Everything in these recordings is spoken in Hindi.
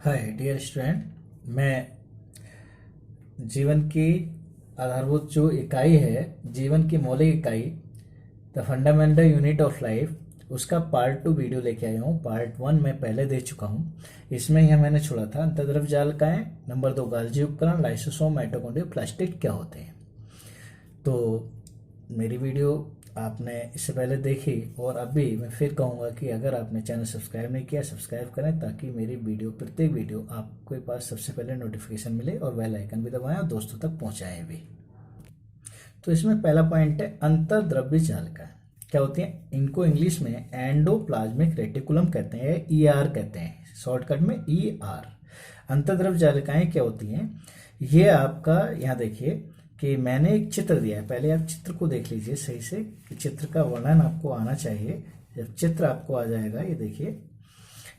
Hi dear student. मैं जीवन की आधारभूत जो इकाई है, जीवन की मौलिक इकाई, the fundamental unit of life, उसका पार्ट 2 वीडियो लेके आया हूँ। पार्ट 1 मैं पहले दे चुका हूँ। इसमें यह मैंने छोड़ा था अंतर्द्रव्य जालिकाएं, नंबर 2 गाल्जी उपकरण, लाइसोसोम, माइटोकॉन्ड्रिया, प्लास्टिड क्या होते हैं। तो मेरी वीडियो आपने इससे पहले देखी और अभी मैं फिर कहूँगा कि अगर आपने चैनल सब्सक्राइब नहीं किया, सब्सक्राइब करें ताकि मेरी वीडियो, प्रत्येक वीडियो आपके पास सबसे पहले नोटिफिकेशन मिले और बेल आइकन भी दबाएं और दोस्तों तक पहुँचाएं भी। तो इसमें पहला पॉइंट है अंतर्द्रव्य जालिका क्या होती है। इनको इंग्लिश में एंडोप्लाज्मिक रेटिकुलम कहते हैं, ईआर कहते हैं, शॉर्टकट में ईआर। अंतर्द्रव्य जालिकाएं क्या होती हैं, ये आपका यहाँ देखिए कि मैंने एक चित्र दिया है। पहले आप चित्र को देख लीजिए सही से कि चित्र का वर्णन आपको आना चाहिए। जब चित्र आपको आ जाएगा, ये देखिए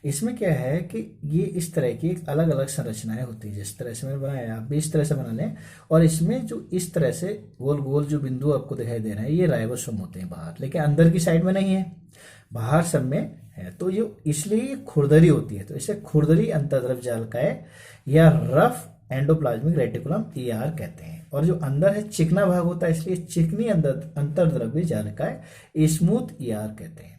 इसमें क्या है कि ये इस तरह की एक अलग अलग संरचनाएं होती है। जिस तरह से मैंने बनाया आप भी इस तरह से बना लें। और इसमें जो इस तरह से गोल गोल जो बिंदु आपको दिखाई दे रहे हैं, ये राइबोसोम होते हैं बाहर, लेकिन अंदर की साइड में नहीं है, बाहर सब में है। तो ये इसलिए खुरदरी होती है। तो इसे खुरदरी अंतर्द्रव्य जालिकाएं या रफ एंडोप्लाज्मिक रेटिकुलम ईआर कहते हैं। और जो अंदर है चिकना भाग होता है, इसलिए चिकनी अंतर्द्रव्य जालिकाएं स्मूथ ईआर कहते हैं।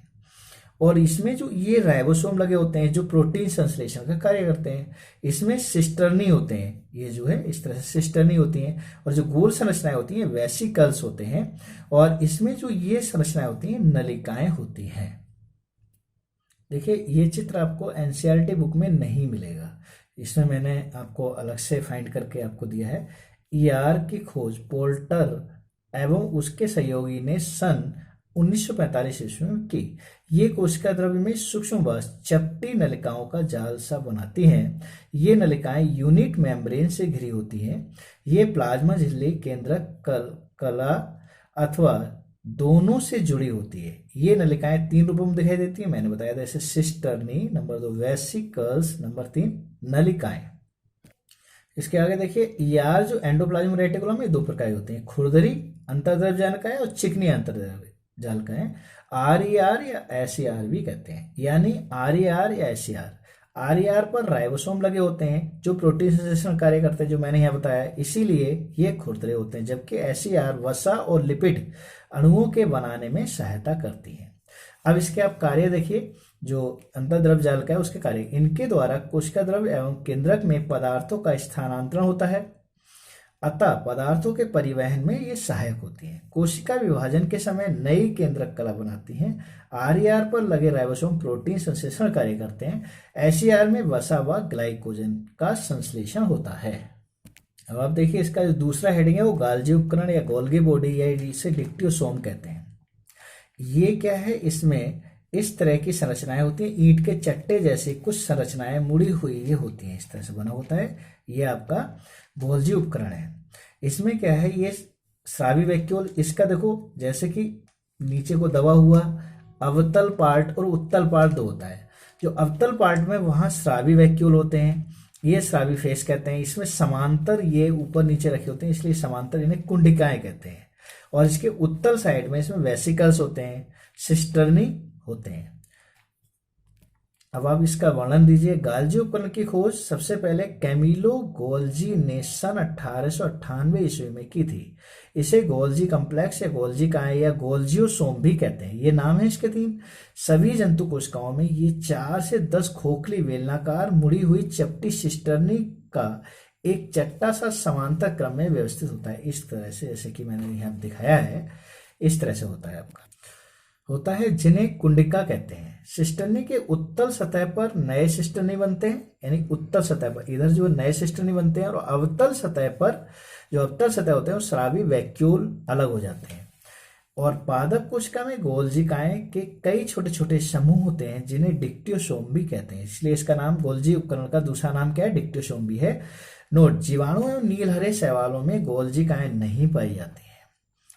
और इसमें जो ये राइबोसोम लगे होते हैं जो प्रोटीन संश्लेषण का कार्य करते हैं, इसमें सिस्टर्नी होते हैं, ये जो है इस तरह से सिस्टर्नी होती हैं। और जो गोल संरचनाएं होती हैं वेसिकल्स होते हैं। और इसमें जो ये संरचनाएं होती हैं नलिकाएं होती हैं। देखिए ये चित्र आपको एनसीईआरटी बुक में नहीं मिलेगा, इसमें मैंने आपको अलग से फाइंड करके आपको दिया है। ईआर की खोज पोल्टर एवं उसके सहयोगी ने सन 1945 ईस्वी में की। ये कोशिका द्रव्य में सूक्ष्म बस चपटी नलिकाओं का जाल सा बनाती हैं। ये नलिकाएं यूनिट मेम्ब्रेन से घिरी होती हैं। ये प्लाज्मा झिल्ली केंद्रक कला अथवा दोनों से जुड़ी होती है। ये नलिकाएं 3 रूपों में दिखाई देती है, मैंने बताया था, जैसे सिस्टर्नी, नंबर 2 वेसिकल्स, नंबर 3 नलिकाएं। इसके आगे देखिए ईआर जो एंडोप्लाज्मिक रेटिकुलम में 2 प्रकार होते हैं, खुरदरी अंतर्द्रव्य जालिकाएं और चिकनी अंतर्द्रव्य जालिकाएं। आरईआर या एसईआर भी कहते हैं, यानी आरईआर या एसईआर। आरईआर पर राइबोसोम लगे होते हैं जो प्रोटीन संश्लेषण कार्य करते हैं, जो मैंने यहाँ बताया, इसीलिए ये खुरदरे होते हैं। जबकि एसईआर वसा और लिपिड अणुओं के बनाने में सहायता करती है। अब इसके आप कार्य देखिए, जो अंतर्द्रव्य जालिका है उसके कार्य, इनके द्वारा कोशिका द्रव्य एवं केंद्रक में पदार्थों का स्थानांतरण होता है, अतः पदार्थों के परिवहन में ये सहायक होती हैं। कोशिका विभाजन के समय नई केंद्रक कला बनाती हैं। आरईआर पर लगे राइबोसोम प्रोटीन संश्लेषण कार्य करते हैं। एसईआर में वसा व ग्लाइकोजन का संश्लेषण होता है। अब आप देखिए इसका जो दूसरा हेडिंग है वो गाल्जी उपकरण या गोल्गी बॉडी या इसे डिक्टियोसोम कहते हैं। ये क्या है, इसमें इस तरह की संरचनाएं होती हैं, ईंट के चट्टे जैसी कुछ संरचनाएं मुड़ी हुई ये होती हैं, इस तरह से बना होता है। ये आपका गोल्जी उपकरण है। इसमें क्या है, ये स्रावी वैक्यूल, इसका देखो जैसे कि नीचे को दबा हुआ अवतल पार्ट और उत्तल पार्ट 2 होता है। जो अवतल पार्ट में वहां स्रावी वैक्यूल होते हैं, ये स्रावी फेस कहते हैं। इसमें समांतर ये ऊपर नीचे रखे होते हैं, इसलिए समांतर इन्हें कुंडिकाएं कहते हैं। और इसके उत्तल साइड में इसमें वेसिकल्स होते हैं, सिस्टर्नी होते हैं। अब आप इसका वर्णन दीजिए। गाल्जी उपकरण की खोज सबसे पहले कैमिलो गोल्जी ने सन 1898 ईस्वी में की थी। इसे गोल्जी कम्प्लेक्स या गोल्जी काय या गोल्जियोसोम भी कहते हैं। ये नाम है इसके 3। सभी जंतु कोशिकाओं में ये 4 से 10 खोखली बेलनाकार मुड़ी हुई चपटी सिस्टर्नी का एक चट्टा सा समांतर क्रम में व्यवस्थित होता है, इस तरह से, जैसे कि मैंने यहाँ दिखाया है, इस तरह से होता है आपका, होता है, जिन्हें कुंडिका कहते हैं। सिस्टर्नी के उत्तल सतह पर नए सिस्टर्नी बनते हैं, यानी उत्तल सतह पर इधर जो नए सिस्टर्नी बनते हैं, और अवतल सतह पर जो अवतल सतह होते हैं वो स्रावी वैक्यूल अलग हो जाते हैं। और पादप कोशिका में गोल्जिकाएं के कई छोटे छोटे समूह होते हैं जिन्हें डिक्टियोसोम भी कहते हैं, इसलिए इसका नाम गोल्जी उपकरण का दूसरा नाम क्या है, डिक्टियोसोम भी है। नोट, जीवाणु एवं नीलहरे शैवालों में गोल्जिकाएं नहीं पाई जाती हैं,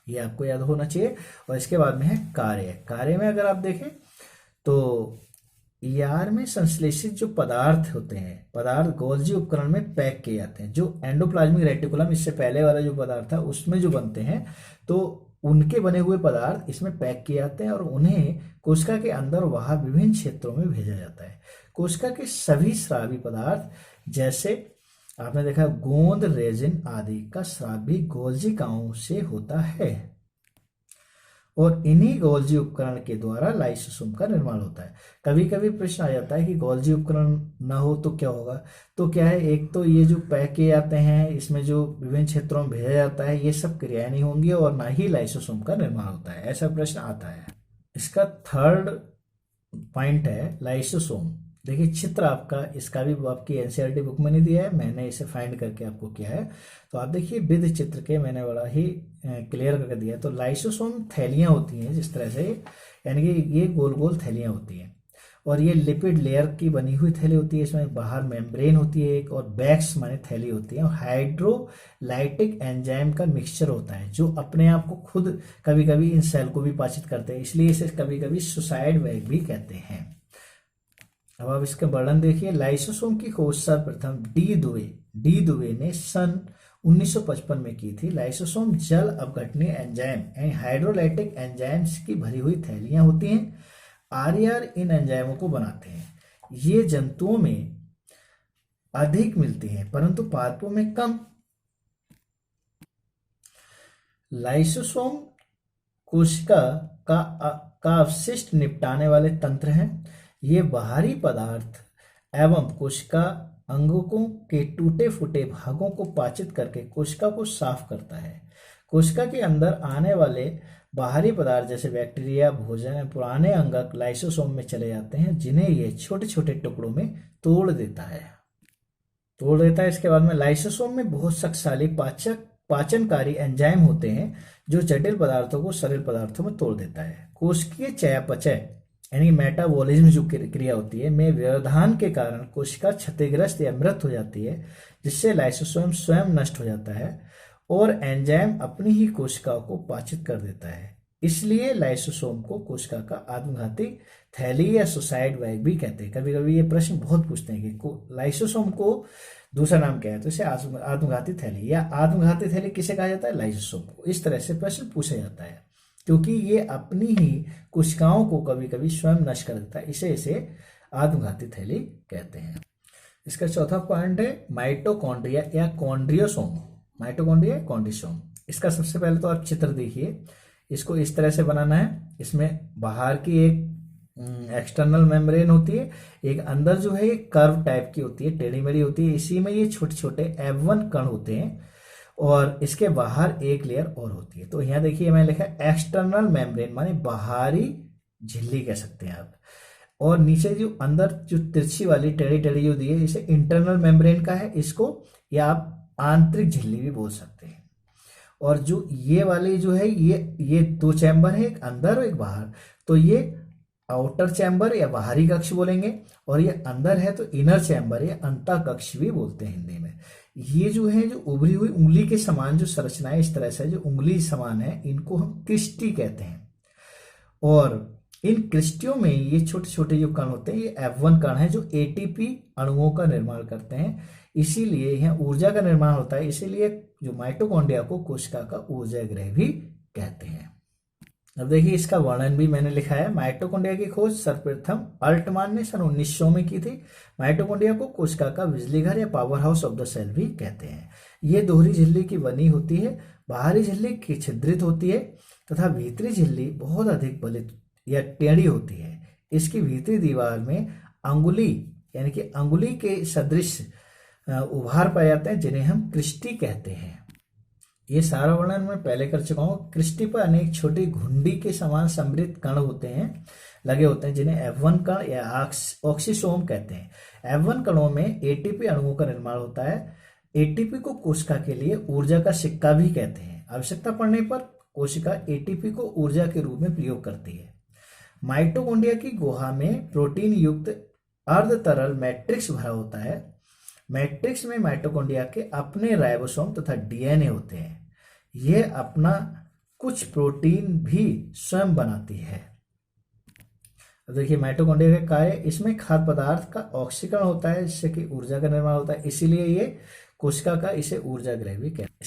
ये आपको याद होना चाहिए। और इसके बाद में है कार्य। कार्य में अगर आप देखें तो ईआर में संश्लेषित जो पदार्थ होते हैं, पदार्थ गोल्जी उपकरण में पैक किए जाते हैं। जो एंडोप्लाज्मिक रेटिकुलम, इससे पहले वाला जो पदार्थ था उसमें जो बनते हैं, तो उनके बने हुए पदार्थ इसमें पैक किए जाते हैं और उन्हें कोशिका के अंदर वहां विभिन्न क्षेत्रों में भेजा जाता है। कोशिका के सभी स्रावी पदार्थ जैसे आपने देखा गोंद, रेजिन आदि का स्राव भी गोल्जिकाओं से होता है और इन्हीं गोल्जी उपकरण के द्वारा लाइसोसोम का निर्माण होता है। कभी कभी प्रश्न आ जाता है कि गोल्जी उपकरण ना हो तो क्या होगा। तो क्या है, एक तो ये जो पैक किए जाते हैं इसमें जो विभिन्न क्षेत्रों में भेजा जाता है ये सब क्रियाएं नहीं होंगी और ना ही लाइसोसोम का निर्माण होता है, ऐसा प्रश्न आता है। इसका थर्ड पॉइंट है लाइसोसोम। देखिए चित्र आपका इसका भी आपकी एनसीईआरटी बुक में नहीं दिया है, मैंने इसे फाइंड करके आपको किया है। तो आप देखिए विद चित्र के मैंने बड़ा ही क्लियर करके दिया है। तो लाइसोसोम थैलियां होती हैं जिस तरह से, यानी कि ये गोल गोल थैलियां होती हैं और ये लिपिड लेयर की बनी हुई थैली होती है। इसमें बाहर मेम्ब्रेन होती है एक और बैक्स माने थैली होती है और हाइड्रोलाइटिक एंजाइम का मिक्सचर होता है जो अपने आप को खुद कभी कभी इन सेल को भी पाचित करते हैं, इसलिए इसे कभी कभी सुसाइड वैग भी कहते हैं। अब आप इसका वर्णन देखिए। लाइसोसोम की खोज सर्वप्रथम डी दुवे ने सन 1955 में की थी। लाइसोसोम जल अपघटनीय एंजाइम यानी हाइड्रोलाइटिक एंजाइम्स की भरी हुई थैलियां होती हैं। आरईआर इन एंजाइमों को बनाते हैं। ये जंतुओं में अधिक मिलती हैं परंतु पादपों में कम। लाइसोसोम कोशिका का अवशिष्ट निपटाने वाले तंत्र हैं। ये बाहरी पदार्थ एवं कोशिका अंगकों के टूटे फूटे भागों को पाचित करके कोशिका को साफ करता है। कोशिका के अंदर आने वाले बाहरी पदार्थ जैसे बैक्टीरिया, भोजन, पुराने अंगक लाइसोसोम में चले जाते हैं जिन्हें ये छोटे छोटे टुकड़ों में तोड़ देता है। इसके बाद में लाइसोसोम में बहुत शक्तिशाली पाचनकारी एंजाइम होते हैं जो जटिल पदार्थों को सरल पदार्थों में तोड़ देता है। कोशिकीय चयापचय यानी मेटाबॉलिज्म जो क्रिया होती है में व्यवधान के कारण कोशिका क्षतिग्रस्त या मृत हो जाती है जिससे लाइसोसोम स्वयं नष्ट हो जाता है और एंजाइम अपनी ही कोशिकाओं को पाचित कर देता है। इसलिए लाइसोसोम को कोशिका का आत्मघाती थैली या सुसाइड वैग भी कहते हैं। कभी कभी ये प्रश्न बहुत पूछते हैं कि लाइसोसोम को दूसरा नाम क्या है, तो इसे आत्मघाती थैली या आत्मघाती थैली किसे कहा जाता है, लाइसोसोम को। इस तरह से प्रश्न पूछा जाता है क्योंकि ये अपनी ही कोशिकाओं को कभी कभी स्वयं नष्ट कर देता है, इसे आत्मघाती थैली कहते हैं। इसका चौथा पॉइंट है माइटोकॉन्ड्रिया या कॉन्ड्रियोसोम। माइटोकॉन्ड्रिया या कॉन्ड्रियोसोम। इसका सबसे पहले तो आप चित्र देखिए, इसको इस तरह से बनाना है। इसमें बाहर की एक एक्सटर्नल मेम्ब्रेन होती है, एक अंदर जो है ये कर्व टाइप की होती है, टेढ़ी मेढ़ी होती है। इसी में ये छोटे छोटे F1 कण होते हैं और इसके बाहर एक लेयर और होती है। तो यहाँ देखिए मैंने लिखा है एक्सटर्नल मेम्ब्रेन माने बाहरी झिल्ली कह सकते हैं आप, और नीचे जो अंदर जो तिरछी वाली टेढ़ी टेढ़ी जो दी है इसे इंटरनल मेम्ब्रेन का है, इसको या आप आंतरिक झिल्ली भी बोल सकते हैं। और जो ये वाली जो है ये दो चैम्बर है, एक अंदर और एक बाहर, तो ये आउटर चैम्बर या बाहरी कक्ष बोलेंगे और ये अंदर है तो इनर चैम्बर या अंतः कक्ष भी बोलते हैं हिंदी में। ये जो है जो उभरी हुई उंगली के समान जो संरचना है इस तरह से जो उंगली समान है इनको हम क्रिस्टी कहते हैं और इन क्रिस्टियों में ये छोटे छोटे जो कण होते हैं ये F1 कण है जो ATP अणुओं का निर्माण करते हैं, इसीलिए यहाँ ऊर्जा का निर्माण होता है। इसीलिए जो माइटोकॉन्ड्रिया को कोशिका का ऊर्जा गृह भी कहते हैं। अब देखिए इसका वर्णन भी मैंने लिखा है। माइटोकॉन्ड्रिया की खोज सर्वप्रथम अल्टमान ने सन 1900 में की थी। माइटोकॉन्ड्रिया को कोशिका का बिजली घर या power house of the cell भी कहते हैं। ये दोहरी झिल्ली की बनी होती है, बाहरी झिल्ली की छिद्रित होती है तथा भीतरी झिल्ली बहुत अधिक बलित या टेढ़ी होती है। इसकी भीतरी दीवार में अंगुली यानी कि अंगुली के सदृश उभार पाए जाते हैं जिन्हें हम क्रिस्टी कहते हैं। ये सारा वर्णन मैं पहले कर चुका हूँ। क्रिस्टी पर अनेक छोटी घुंडी के समान समृद्ध कण होते हैं लगे होते हैं जिन्हें F1 कण या ऑक्सीसोम कहते हैं। F1 कणों में ATP अणुओं का निर्माण होता है। ATP को कोशिका के लिए ऊर्जा का सिक्का भी कहते हैं। आवश्यकता पड़ने पर कोशिका ATP को ऊर्जा के रूप में प्रयोग करती है। माइटोकॉन्ड्रिया की गुहा में प्रोटीन युक्त अर्ध तरल मैट्रिक्स भरा होता है। मैट्रिक्स में माइटोकॉन्ड्रिया के अपने राइबोसोम तथा DNA होते हैं। यह अपना कुछ प्रोटीन भी स्वयं बनाती है। देखिए माइटोकॉन्ड्रिया का कार्य, इसमें खाद्य पदार्थ का ऑक्सीकरण होता है जिससे कि ऊर्जा का निर्माण होता है, इसीलिए ये कोशिका का इसे ऊर्जा गृह भी कहते हैं।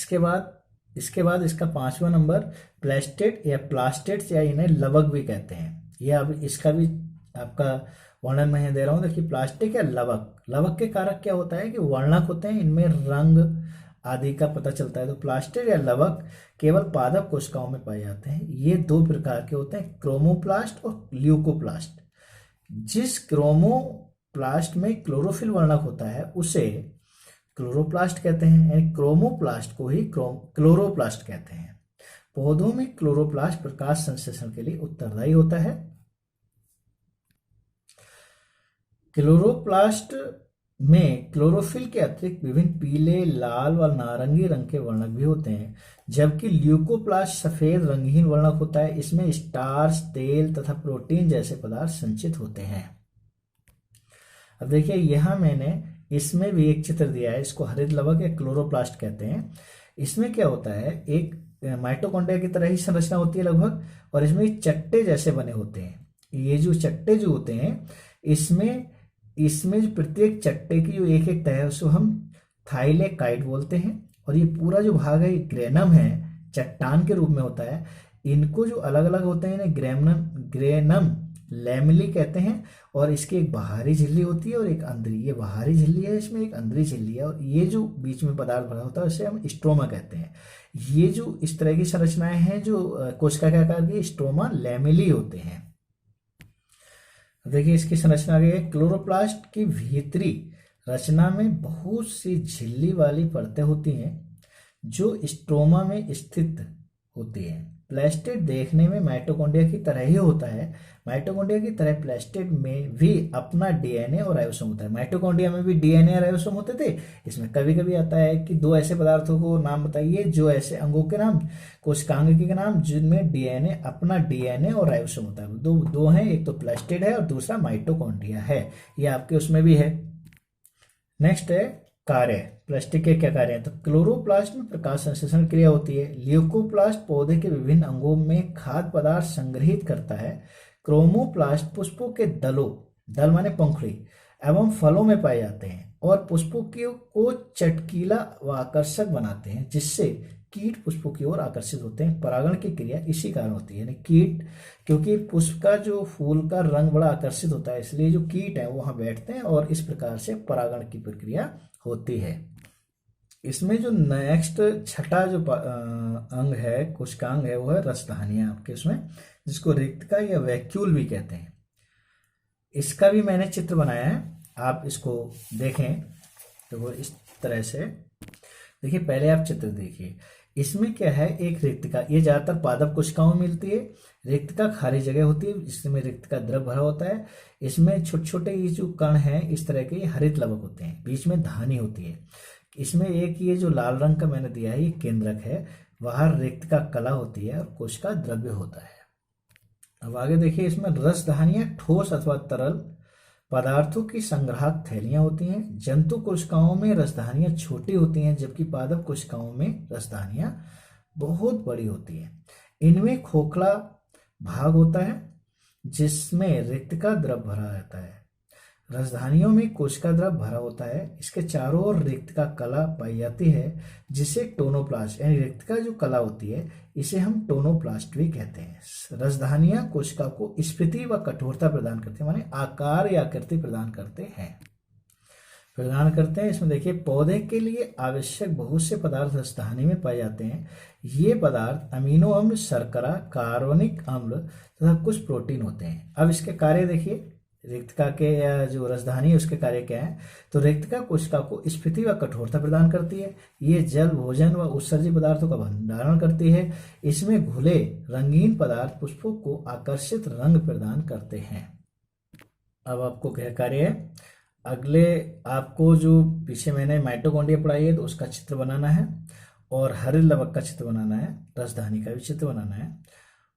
इसके बाद इसका 5वां नंबर प्लास्टेट या प्लास्टेट्स या इन्हें लवक भी कहते हैं। यह अब इसका भी आपका वर्णन मैं यहाँ दे रहा हूँ। देखिए प्लास्टिक या लवक, लवक के कारक क्या होता है कि वर्णक होते हैं, इनमें रंग आदि का पता चलता है। तो प्लास्टिक या लवक केवल पादप कोशिकाओं में पाए जाते हैं। ये दो प्रकार के होते हैं, क्रोमोप्लास्ट और ल्यूकोप्लास्ट। जिस क्रोमोप्लास्ट में क्लोरोफिल वर्णक होता है उसे क्लोरोप्लास्ट कहते हैं, यानी क्रोमोप्लास्ट को ही क्लोरोप्लास्ट कहते हैं। पौधों में क्लोरोप्लास्ट प्रकाश संश्लेषण के लिए उत्तरदायी होता है। क्लोरोप्लास्ट में क्लोरोफिल के अतिरिक्त विभिन्न पीले, लाल व नारंगी रंग के वर्णक भी होते हैं, जबकि ल्यूकोप्लास्ट सफेद रंगहीन वर्णक होता है। इसमें स्टार्च, तेल तथा प्रोटीन जैसे पदार्थ संचित होते हैं। अब देखिए यहाँ मैंने इसमें भी एक चित्र दिया है, इसको हरित लवक या क्लोरोप्लास्ट कहते हैं। इसमें क्या होता है, एक माइटोकॉन्ड्रिया की तरह ही संरचना होती है लगभग, और इसमें चट्टे जैसे बने होते हैं। ये जो चट्टे जो होते हैं, इसमें जो प्रत्येक चट्टे की जो एक एक तह है उसको हम थाइलेकाइड बोलते हैं। और ये पूरा जो भाग है ग्रेनम है, चट्टान के रूप में होता है। इनको जो अलग अलग होते हैं इन्हें ग्रेनम लैमेली कहते हैं। और इसकी एक बाहरी झिल्ली होती है और एक अंदरी, ये बाहरी झिल्ली है, इसमें एक अंदरी झिल्ली है, और ये जो बीच में पदार्थ भरा होता है उसे हम स्ट्रोमा कहते हैं। ये जो इस तरह की संरचनाएं हैं जो कोशिका के आकार की, स्ट्रोमा लैमेली होते हैं। देखिए इसकी संरचना आगे है। क्लोरोप्लास्ट की भीतरी रचना में बहुत सी झिल्ली वाली परतें होती हैं जो स्ट्रोमा में स्थित होती है। प्लास्टिड देखने में माइटोकॉन्ड्रिया की तरह ही होता है। माइटोकॉन्ड्रिया की तरह प्लास्टिड में भी अपना डीएनए और राइबोसोम होता है। माइटोकॉन्ड्रिया में भी डीएनए और राइबोसोम होते थे। इसमें कभी कभी आता है कि दो ऐसे पदार्थों को नाम बताइए, जो ऐसे अंगों के नाम, कोशिकांग के नाम, जिनमें डीएनए, अपना डीएनए और राइबोसोम होता है। दो हैं, एक तो प्लास्टिड है और दूसरा माइटोकॉन्ड्रिया है। ये आपके उसमें भी है। नेक्स्ट है कार्य। प्लास्टिक के क्या कार्य हैं, तो क्लोरोप्लास्ट में प्रकाश संश्लेषण क्रिया होती है। ल्यूकोप्लास्ट पौधे के विभिन्न अंगों में खाद्य पदार्थ संग्रहित करता है। क्रोमोप्लास्ट पुष्पों के दलों, दल माने पंखुड़ी, एवं फलों में पाए जाते हैं और पुष्पों को चटकीला व आकर्षक बनाते हैं, जिससे कीट पुष्पों की ओर आकर्षित होते हैं। परागण की क्रिया इसी कारण होती है, यानी कीट, क्योंकि पुष्प का जो फूल का रंग बड़ा आकर्षित होता है, इसलिए जो कीट है वो वहां बैठते हैं और इस प्रकार से परागण की प्रक्रिया होती है। इसमें जो नेक्स्ट छठा जो अंग है, कोशिकांग है, वो है रसधानियां आपके उसमें, जिसको रिक्तिका या वैक्यूल भी कहते हैं। इसका भी मैंने चित्र बनाया है, आप इसको देखें तो वो इस तरह से देखिए। पहले आप चित्र देखिए, इसमें क्या है, एक रिक्तिका, ये ज्यादातर पादप कोशिकाओं में मिलती है। रिक्तिका खाली जगह होती है जिसमें रिक्तिका द्रव भरा होता है। इसमें छोटे छोटे ये जो कण हैं इस तरह के हरित लवक होते हैं, बीच में धानी होती है। इसमें एक ये जो लाल रंग का मैंने दिया है, ये केंद्रक है, वहां रिक्तिका कला होती है और कोशिका द्रव्य होता है। अब आगे देखिए, इसमें रसधानियां ठोस अथवा तरल पदार्थों की संग्राहक थैलियां होती हैं। जंतु कोशिकाओं में रसधानियां छोटी होती हैं, जबकि पादप कोशिकाओं में रसधानियां बहुत बड़ी होती हैं। इनमें खोखला भाग होता है जिसमें रिक्तिका द्रव भरा रहता है। रसधानियों में कोशिका द्रव भरा होता है। इसके चारों ओर रिक्तिका कला पाई जाती है, जिसे टोनोप्लास्ट, यानी रिक्तिका जो कला होती है इसे हम टोनोप्लास्ट भी कहते हैं। रसधानियां कोशिका को स्फीति व कठोरता प्रदान करते हैं, माने आकार या आकृति प्रदान करते हैं। इसमें देखिए, पौधे के लिए आवश्यक बहुत से पदार्थ रसधानी में पाए जाते हैं। ये पदार्थ अमीनो अम्ल, शर्करा, कार्बनिक अम्ल तथा कुछ प्रोटीन होते हैं। अब इसके कार्य देखिए, रिक्तिका के या जो रसधानी है उसके कार्य क्या है, तो रिक्तिका कोशिका को स्फीति व कठोरता प्रदान करती है। ये जल, भोजन व उत्सर्जित पदार्थों का भंडारण करती है। इसमें घुले रंगीन पदार्थ पुष्पों को आकर्षित रंग प्रदान करते हैं। अब आपको क्या कार्य है, अगले आपको जो पीछे मैंने माइटोकॉन्ड्रिया पढ़ाई है तो उसका चित्र बनाना है, और हरित लवक का चित्र बनाना है, रसधानी का भी चित्र बनाना है,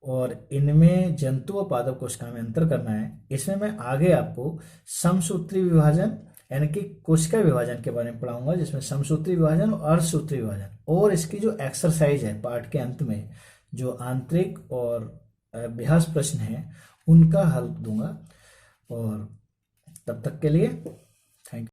और इनमें जंतु व पादप कोशिका में अंतर करना है। इसमें मैं आगे आपको समसूत्री विभाजन यानी कि कोशिका विभाजन के बारे में पढ़ाऊंगा, जिसमें समसूत्री विभाजन और अर्धसूत्री विभाजन, और इसकी जो एक्सरसाइज है पाठ के अंत में, जो आंतरिक और अभ्यास प्रश्न है उनका हल दूंगा। और तब तक के लिए